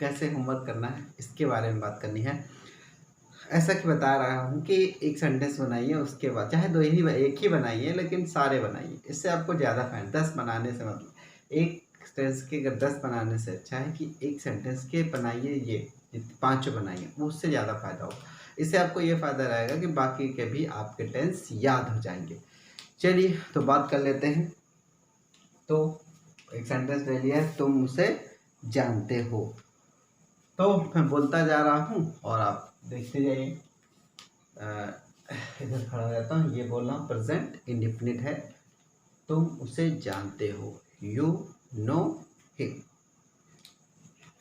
कैसे होमवर्क करना है इसके बारे में बात करनी है। ऐसा कि बता रहा हूँ कि एक सेंटेंस बनाइए, उसके बाद चाहे दो ही एक ही बनाइए लेकिन सारे बनाइए, इससे आपको ज़्यादा फायदा। 10 बनाने से मतलब एक सेंटेंस के अगर 10 बनाने से अच्छा है कि एक सेंटेंस के बनाइए ये 5 बनाइए, उससे ज़्यादा फायदा होगा। इससे आपको ये फ़ायदा रहेगा कि बाकी के भी आपके टेंस याद हो जाएंगे। चलिए तो बात कर लेते हैं। तो एक सेंटेंस ले लिया है, तुम उसे जानते हो। तो मैं बोलता जा रहा हूँ और आप देखते जाइए। इधर खड़ा हो जाता हूँ। ये बोल रहा हूँ प्रेजेंट इंडेफिनिट है, तुम उसे जानते हो, यू नो हिम।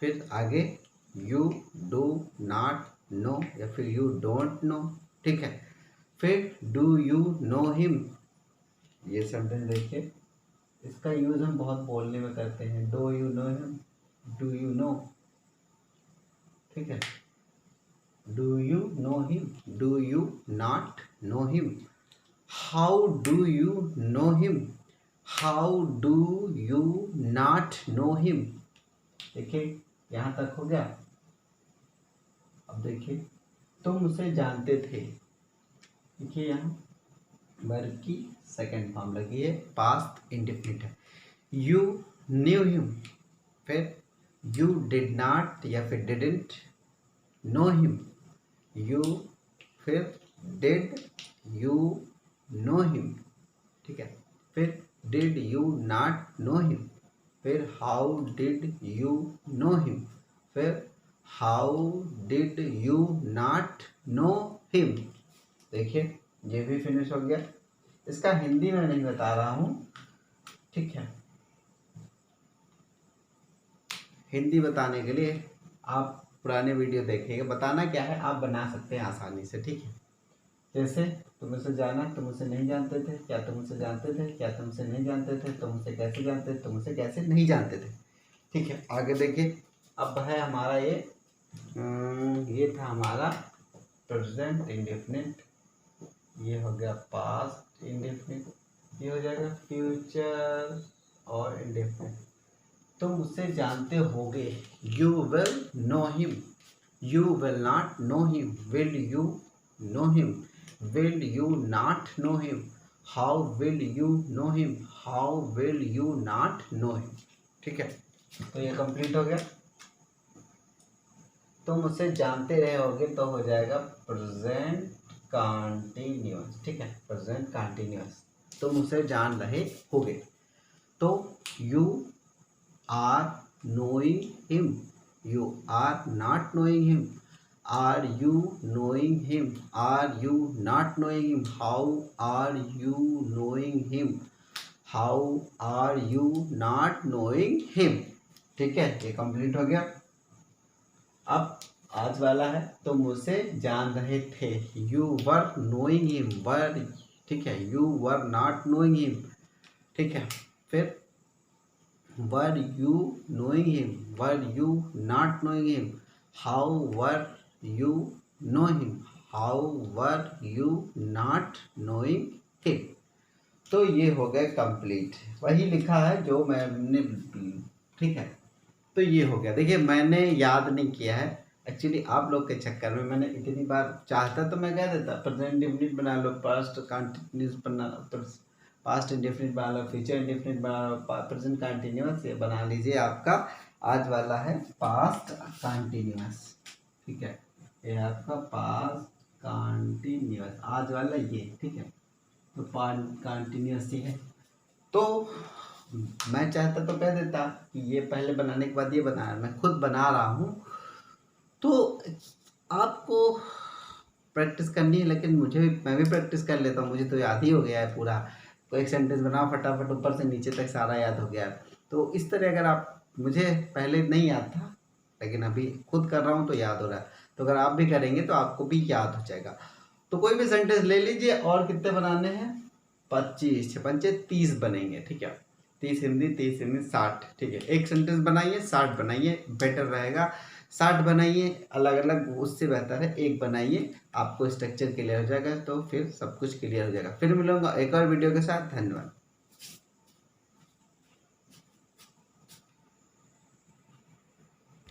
फिर आगे यू डू नॉट नो या फिर यू डोंट नो, ठीक है। फिर डू यू नो हिम, ये सेंटेंस देखिए, इसका यूज हम बहुत बोलने में करते हैं। Do you know him, do you know, ठीक है। Do you know him, do you not know him, how do you know him, how do you not know him. देखिए यहाँ तक हो गया। अब देखिए तुम उसे जानते थे, देखिए यहाँ वर्ब की सेकंड फॉर्म लगी है, पास्ट इंडेफिनिट है। यू न्यू हिम, फिर यू डिड नॉट या फिर डिडंट नो हिम, यू फिर डिड यू नो हिम, ठीक है। फिर did you not know him, फिर how did you know him, फिर how did you not know him. देखिए ये भी फिनिश हो गया। इसका हिंदी में नहीं बता रहा हूँ, ठीक है। हिंदी बताने के लिए आप पुराने वीडियो देखिएगा। बताना क्या है आप बना सकते हैं आसानी से, ठीक है। जैसे तुम उसे जाना, तुम उसे नहीं जानते थे, क्या तुम उसे जानते थे, क्या तुम उसे नहीं जानते थे, तुम उसे कैसे जानते थे, तुम उसे कैसे नहीं जानते थे, ठीक है। आगे देखिए, अब है हमारा ये था हमारा प्रेजेंट इंडेफिनिट, ये हो गया पास्ट इंडेफिनिट, ये हो जाएगा फ्यूचर और इंडेफिनिट। तुम उसे जानते होगे, you will know him, you will not know him, will you know him, will you not know him, how will you know him, how will you not know him, ठीक है। तो ये complete हो गया। तुम उसे जानते रहे होगे तो हो जाएगा प्रेजेंट कंटिन्यूअस, ठीक है, प्रेजेंट कंटिन्यूअस। तुम उसे जान रहे होगे, तो you are knowing him, you are not knowing him, are you knowing him, are you not knowing him, how are you knowing him, how are you not knowing him, ठीक है। ये complete हो गया। अब आज वाला है, तुम उसे जान रहे थे, you were knowing him, were, ठीक है, you were not knowing him, ठीक है। फिर were you knowing him, were you not knowing him, how were you know him, how were you not knowing him। तो ये हो गए कंप्लीट, वही लिखा है जो मैंने, ठीक है। तो ये हो गया। देखिए मैंने याद नहीं किया है एक्चुअली, आप लोग के चक्कर में मैंने इतनी बार, चाहता तो मैं कह देता प्रेजेंट इंडेफिनिट बना लो, पास्ट कंटिन्यूअस बना, पास्ट इंडेफिनिट बना लो, फ्यूचर इंडेफिनिट बना लो, प्रेजेंट कंटिन्यूअस ये बना लीजिए। आपका आज वाला है पास्ट कंटिन्यूअस, ठीक है, ये आपका पास्ट कंटिन्यूअस आज वाला ये, ठीक है। तो पास्ट कंटिन्यूअस ही है। तो मैं चाहता तो कह देता कि ये पहले बनाने के बाद ये बनाया, मैं खुद बना रहा हूँ। तो आपको प्रैक्टिस करनी है, लेकिन मैं भी प्रैक्टिस कर लेता हूँ, मुझे तो याद ही हो गया है पूरा। तो एक सेंटेंस बनाओ फटाफट, ऊपर से नीचे तक सारा याद हो गया। तो इस तरह अगर आप, मुझे पहले नहीं याद था लेकिन अभी खुद कर रहा हूँ तो याद हो रहा है। तो अगर आप भी करेंगे तो आपको भी याद हो जाएगा। तो कोई भी सेंटेंस ले लीजिए, और कितने बनाने हैं, 25 55 30 बनेंगे, ठीक है। 30 हिंदी 30 इंग्लिश 60, ठीक है। एक सेंटेंस बनाइए 60 बनाइए, बेटर रहेगा। 60 बनाइए अलग अलग, उससे बेहतर है एक बनाइए, आपको स्ट्रक्चर क्लियर हो जाएगा, तो फिर सब कुछ क्लियर हो जाएगा। फिर मिलूंगा एक और वीडियो के साथ। धन्यवाद।